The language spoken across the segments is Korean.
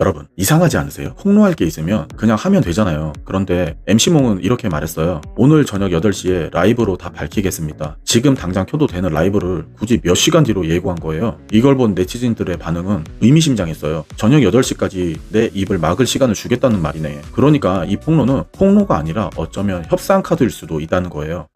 여러분, 이상하지 않으세요? 폭로할 게 있으면 그냥 하면 되잖아요. 그런데 MC몽은 이렇게 말했어요. 오늘 저녁 8시에 라이브로 다 밝히겠습니다. 지금 당장 켜도 되는 라이브를 굳이 몇 시간 뒤로 예고한 거예요. 이걸 본 네티즌들의 반응은 의미심장했어요. 저녁 8시까지 내 입을 막을 시간을 주겠다는 말이네. 그러니까 이 폭로는 폭로가 아니라 어쩌면 협상 카드일 수도 있다는 거예요.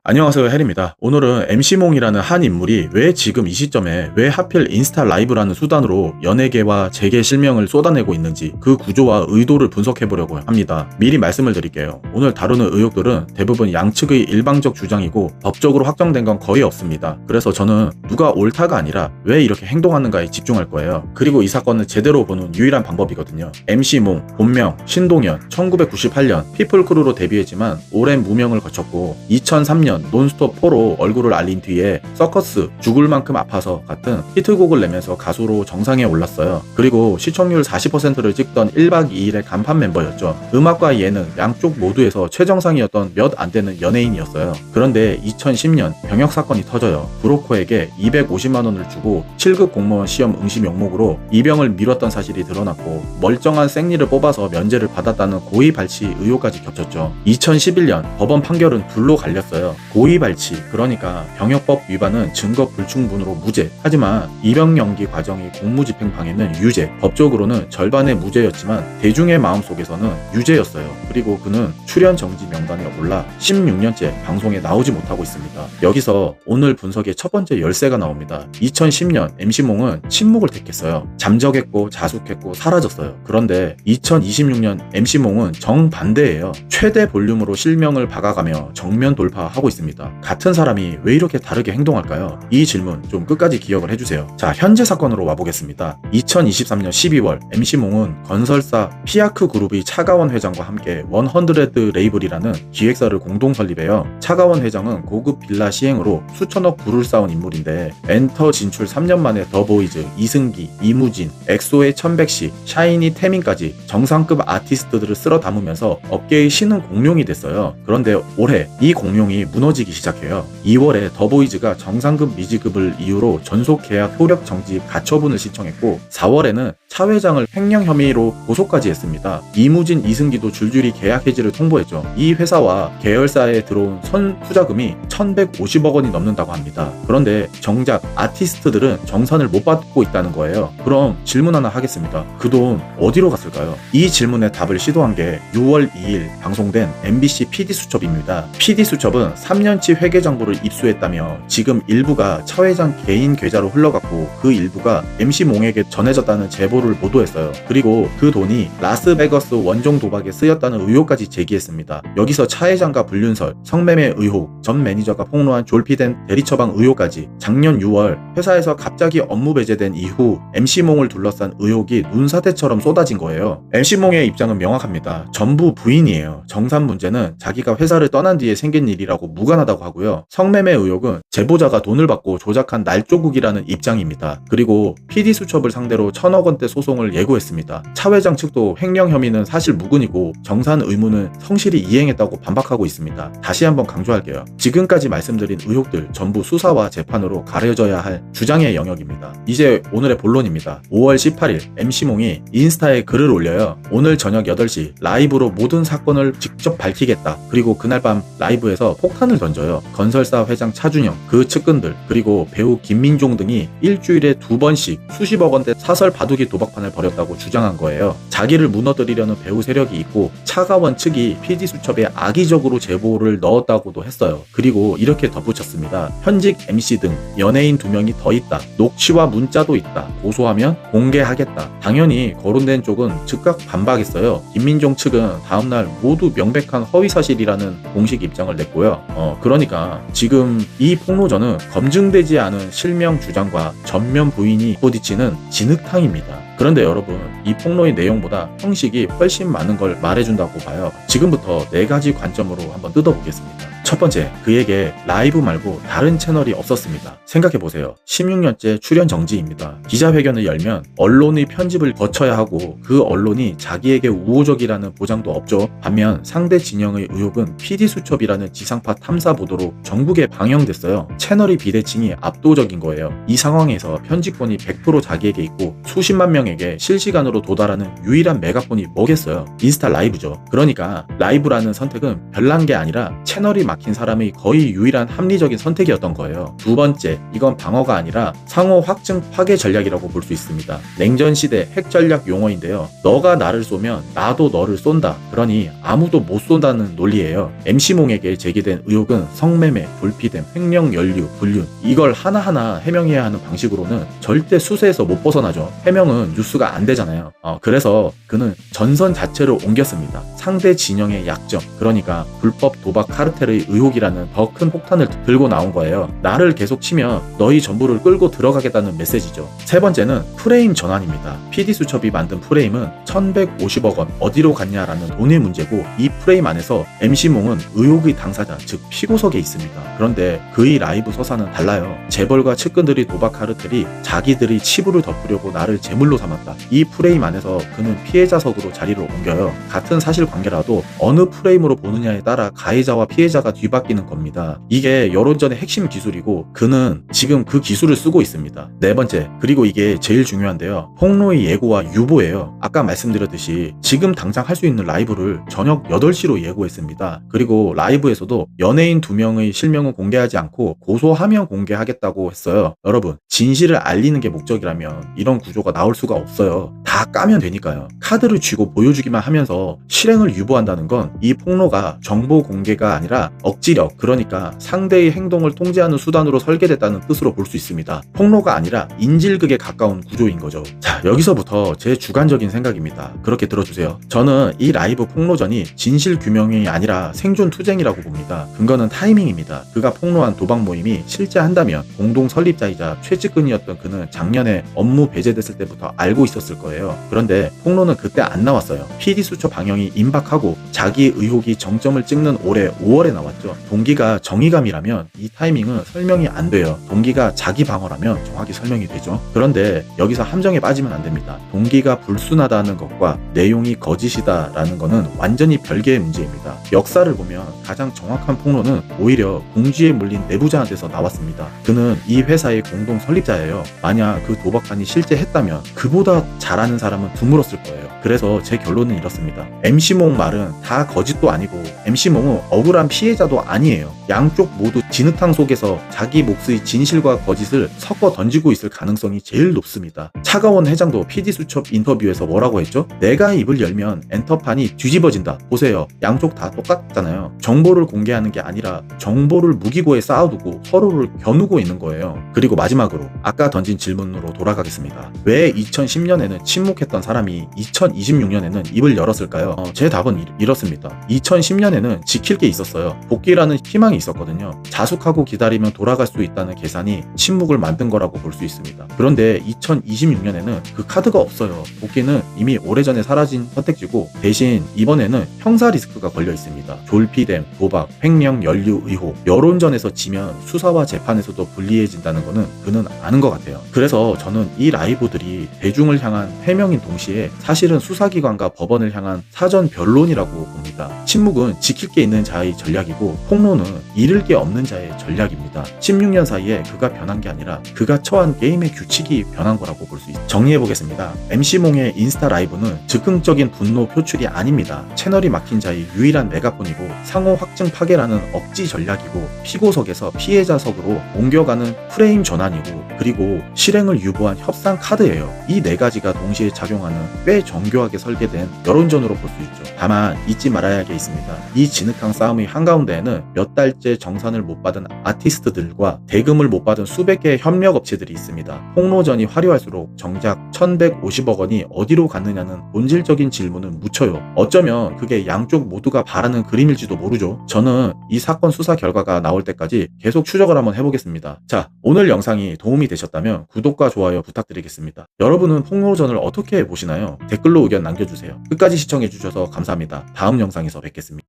안녕하세요, 헬입니다. 오늘은 MC몽이라는 한 인물이 왜 지금 이 시점에 왜 하필 인스타 라이브라는 수단으로 연예계와 재계 실명을 쏟아내고 있는지 그 구조와 의도를 분석해보려고 합니다. 미리 말씀을 드릴게요. 오늘 다루는 의혹들은 대부분 양측의 일방적 주장이고 법적으로 확정된 건 거의 없습니다. 그래서 저는 누가 옳다가 아니라 왜 이렇게 행동하는가에 집중할 거예요. 그리고 이 사건을 제대로 보는 유일한 방법이거든요. MC몽, 본명 신동현, 1998년 피플크루로 데뷔했지만 오랜 무명을 거쳤고 2003년 논스톱 4로 얼굴을 알린 뒤에 서커스, 죽을 만큼 아파서 같은 히트곡을 내면서 가수로 정상에 올랐어요. 그리고 시청률 40%를 찍던 1박 2일의 간판 멤버였죠. 음악과 예능 양쪽 모두에서 최정상이었던 몇 안 되는 연예인이었어요. 그런데 2010년 병역 사건이 터져요. 브로커에게 250만 원을 주고 7급 공무원 시험 응시 명목으로 입영을 미뤘던 사실이 드러났고 멀쩡한 생리를 뽑아서 면제를 받았다는 고의 발치 의혹까지 겹쳤죠. 2011년 법원 판결은 둘로 갈렸어요. 고의 발치, 그러니까 병역법 위반은 증거 불충분으로 무죄. 하지만 입영 연기 과정이 공무집행 방해는 유죄. 법적으로는 절반의 무죄였지만 대중의 마음속에서는 유죄였어요. 그리고 그는 출연 정지 명단에 올라 16년째 방송에 나오지 못하고 있습니다. 여기서 오늘 분석의 첫 번째 열쇠가 나옵니다. 2010년 MC몽은 침묵을 택했어요. 잠적했고 자숙했고 사라졌어요. 그런데 2026년 MC몽은 정반대예요. 최대 볼륨으로 실명을 박아가며 정면 돌파하고 있습니다. 같은 사람이 왜 이렇게 다르게 행동할까요? 이 질문 좀 끝까지 기억을 해주세요. 자, 현재 사건으로 와보겠습니다. 2023년 12월 MC몽은 건설사 피아크 그룹의 차가원 회장과 함께 100 레이블이라는 기획사를 공동 설립해요. 차가원 회장은 고급 빌라 시행으로 수천억 불을 쌓은 인물인데 엔터 진출 3년 만에 더보이즈, 이승기, 이무진, 엑소의 천백씨, 샤이니 태민까지 정상급 아티스트들을 쓸어 담으면서 업계의 신흥 공룡이 됐어요. 그런데 올해 이 공룡이 무너지기 시작해요. 2월에 더보이즈가 정상급 미지급을 이유로 전속 계약 효력 정지 가처분을 신청했고 4월에는 차 회장을 횡령 혐의로 고소까지 했습니다. 이무진, 이승기도 줄줄이 계약 해지를 통보했죠. 이 회사와 계열사에 들어온 선 투자금이 1150억 원이 넘는다고 합니다. 그런데 정작 아티스트들은 정산을 못 받고 있다는 거예요. 그럼 질문 하나 하겠습니다. 그 돈 어디로 갔을까요? 이 질문에 답을 시도한 게 6월 2일 방송된 MBC PD수첩입니다. PD수첩은 3년치 회계정보를 입수했다며 지금 일부가 차 회장 개인 계좌로 흘러갔고 그 일부가 MC몽에게 전해졌다는 제보를 보도했어요. 그리고 그 돈이 라스베거스 원종 도박에 쓰였다는 의혹까지 제기했습니다. 여기서 차 회장과 불륜설, 성매매 의혹, 전 매니저가 폭로한 졸피된 대리처방 의혹까지 작년 6월 회사에서 갑자기 업무 배제된 이후 MC몽을 둘러싼 의혹이 눈사태처럼 쏟아진 거예요. MC몽의 입장은 명확합니다. 전부 부인이에요. 정산 문제는 자기가 회사를 떠난 뒤에 생긴 일이라고 무관하다고 하고요. 성매매 의혹은 제보자가 돈을 받고 조작한 날조국이라는 입장입니다. 그리고 PD수첩을 상대로 1000억 원대 소송을 예고했습니다. 차 회장 측도 횡령 혐의는 사실 무근이고 정산 의무는 성실히 이행했다고 반박하고 있습니다. 다시 한번 강조할게요. 지금까지 말씀드린 의혹들 전부 수사와 재판으로 가려져야 할 주장의 영역입니다. 이제 오늘의 본론입니다. 5월 18일 MC몽이 인스타에 글을 올려요. 오늘 저녁 8시 라이브로 모든 사건을 직접 밝히겠다. 그리고 그날 밤 라이브에서 폭탄을 던져요. 건설사 회장 차준영, 그 측근들, 그리고 배우 김민종 등이 일주일에 2번씩 수십억 원대 사설 바둑이 도박판을 벌였다고 주장한 거예요. 자기를 무너뜨리려는 배우 세력이 있고 차가원 측이 PD수첩에 악의적으로 제보를 넣었다고도 했어요. 그리고 이렇게 덧붙였습니다. 현직 MC 등 연예인 2명이 더 있다. 녹취와 문자도 있다. 고소하면 공개하겠다. 당연히 거론된 쪽은 즉각 반박했어요. 김민종 측은 다음날 모두 명백한 허위사실이라는 공식 입장을 냈고요. 그러니까 지금 이 폭로전은 검증되지 않은 실명 주장과 전면 부인이 부딪히는 진흙탕입니다. 그런데 여러분, 이 폭로의 내용보다 형식이 훨씬 많은 걸 말해준다고 봐요. 지금부터 4가지 관점으로 한번 뜯어보겠습니다. 첫 번째, 그에게 라이브 말고 다른 채널이 없었습니다. 생각해보세요. 16년째 출연 정지입니다. 기자회견을 열면 언론의 편집을 거쳐야 하고 그 언론이 자기에게 우호적이라는 보장도 없죠. 반면 상대 진영의 의혹은 PD수첩이라는 지상파 탐사 보도로 전국에 방영됐어요. 채널의 비대칭이 압도적인 거예요. 이 상황에서 편집권이 100% 자기에게 있고 수십만 명에게 실시간으로 도달하는 유일한 메가폰이 뭐겠어요? 인스타 라이브죠. 그러니까 라이브라는 선택은 별난 게 아니라 채널이 막힌 사람의 거의 유일한 합리적인 선택이었던 거예요. 두 번째, 이건 방어가 아니라 상호 확증 파괴 전략이라고 볼 수 있습니다. 냉전 시대 핵 전략 용어인데요. 너가 나를 쏘면 나도 너를 쏜다. 그러니 아무도 못 쏜다는 논리예요. MC몽에게 제기된 의혹은 성매매, 불피댐, 횡령 연류, 불륜, 이걸 하나하나 해명해야 하는 방식으로는 절대 수세에서 못 벗어나죠. 해명은 뉴스가 안 되잖아요. 그래서 그는 전선 자체를 옮겼습니다. 상대 진영의 약점, 그러니까 불법 도박 카르텔의 의혹이라는 더 큰 폭탄을 들고 나온 거예요. 나를 계속 치면 너희 전부를 끌고 들어가겠다는 메시지죠. 세 번째는 프레임 전환입니다. PD수첩이 만든 프레임은 1150억 원 어디로 갔냐라는 돈의 문제고, 이 프레임 안에서 MC몽은 의혹의 당사자, 즉 피고석에 있습니다. 그런데 그의 라이브 서사는 달라요. 재벌과 측근들이 도박 카르텔이 자기들이 치부를 덮으려고 나를 제물로 삼았다. 이 프레임 안에서 그는 피해자석으로 자리를 옮겨요. 같은 사실관계라도 어느 프레임으로 보느냐에 따라 가해자와 피해자가 뒤바뀌는 겁니다. 이게 여론전의 핵심 기술이고 그는 지금 그 기술을 쓰고 있습니다. 네 번째, 그리고 이게 제일 중요한데요. 폭로의 예고와 유보예요. 아까 말씀드렸듯이 지금 당장 할 수 있는 라이브를 저녁 8시로 예고했습니다. 그리고 라이브에서도 연예인 2명의 실명은 공개하지 않고 고소하면 공개하겠다고 했어요. 여러분, 진실을 알리는 게 목적이라면 이런 구조가 나올 수가 없어요. 다 까면 되니까요. 카드를 쥐고 보여주기만 하면서 실행을 유보한다는 건 이 폭로가 정보 공개가 아니라 억지력, 그러니까 상대의 행동을 통제하는 수단으로 설계됐다는 뜻으로 볼 수 있습니다. 폭로가 아니라 인질극에 가까운 구조인 거죠. 자, 여기서부터 제 주관적인 생각입니다. 그렇게 들어주세요. 저는 이 라이브 폭로전이 진실 규명이 아니라 생존 투쟁이라고 봅니다. 근거는 타이밍입니다. 그가 폭로한 도박 모임이 실제 한다면 공동 설립자이자 최측근이었던 그는 작년에 업무 배제됐을 때부터 알고 있었을 거예요. 그런데 폭로는 그때 안 나왔어요. PD수첩 방영이 임박하고 자기 의혹이 정점을 찍는 올해 5월에 나왔죠. 동기가 정의감이라면 이 타이밍은 설명이 안 돼요. 동기가 자기 방어라면 정확히 설명이 되죠. 그런데 여기서 함정에 빠지면 안 됩니다. 동기가 불순하다는 것과 내용이 거짓이다라는 것은 완전히 별개의 문제입니다. 역사를 보면 가장 정확한 폭로는 오히려 공주에 물린 내부자한테서 나왔습니다. 그는 이 회사의 공동 설립자예요. 만약 그 도박관이 실제 했다면 그보다 잘하는 사람은 드물었을 거예요. 그래서 제 결론은 이렇습니다. MC몽 말은 다 거짓도 아니고 MC몽은 억울한 피해자도 아니에요. 양쪽 모두 진흙탕 속에서 자기 몫의 진실과 거짓을 섞어 던지고 있을 가능성이 제일 높습니다. 차가원 회장도 PD수첩 인터뷰에서 뭐라고 했죠? 내가 입을 열면 엔터판이 뒤집어진다. 보세요. 양쪽 다 똑같잖아요. 정보를 공개하는 게 아니라 정보를 무기고에 쌓아두고 서로를 겨누고 있는 거예요. 그리고 마지막으로 아까 던진 질문으로 돌아가겠습니다. 왜 2010년에는 침묵했던 사람이 2026년에는 입을 열었을까요? 제 답은 이렇습니다. 2010년에는 지킬 게 있었어요. 복귀라는 희망이 있었거든요. 자숙하고 기다리면 돌아갈 수 있다는 계산이 침묵을 만든 거라고 볼 수 있습니다. 그런데 2026년에는 그 카드가 없어요. 복귀는 이미 오래전에 사라진 선택지고 대신 이번에는 형사 리스크가 걸려 있습니다. 졸피뎀, 도박, 횡령, 연류 의혹, 여론전에서 지면 수사와 재판에서도 불리해진다는 거는 그는 아는 것 같아요. 그래서 저는 이 라이브들이 대중을 향한 해명인 동시에 사실은 수사기관과 법원을 향한 사전 변론이라고 봅니다. 침묵은 지킬 게 있는 자의 전략이고 폭로는 잃을 게 없는 자의 전략입니다. 16년 사이에 그가 변한 게 아니라 그가 처한 게임의 규칙이 변한 거라고 볼 수 있습니다. 정리해보겠습니다. MC몽의 인스타 라이브는 즉흥적인 분노 표출이 아닙니다. 채널이 막힌 자의 유일한 메가폰이고 상호 확증 파괴라는 억지 전략이고 피고석에서 피해자석으로 옮겨가는 프레임 전환이고 그리고 실행을 유보한 협상 카드예요. 이 네 가지가 동시에 작용하는 꽤 정교하게 설계된 여론전으로 볼 수 있죠. 다만 잊지 말아야 할 게 있습니다. 이 진흙탕 싸움의 한가운데에는 몇 달째 정산을 못 받은 아티스트들과 대금을 못 받은 수백 개의 협력업체들이 있습니다. 폭로전이 화려할수록 정작 1150억 원이 어디로 갔느냐는 본질적인 질문은 묻혀요. 어쩌면 그게 양쪽 모두가 바라는 그림일지도 모르죠. 저는 이 사건 수사 결과가 나올 때까지 계속 추적을 한번 해보겠습니다. 자, 오늘 영상이 도움이 되셨다면 구독과 좋아요 부탁드리겠습니다. 여러분 여러분은 폭로전을 어떻게 보시나요? 댓글로 의견 남겨주세요. 끝까지 시청해주셔서 감사합니다. 다음 영상에서 뵙겠습니다.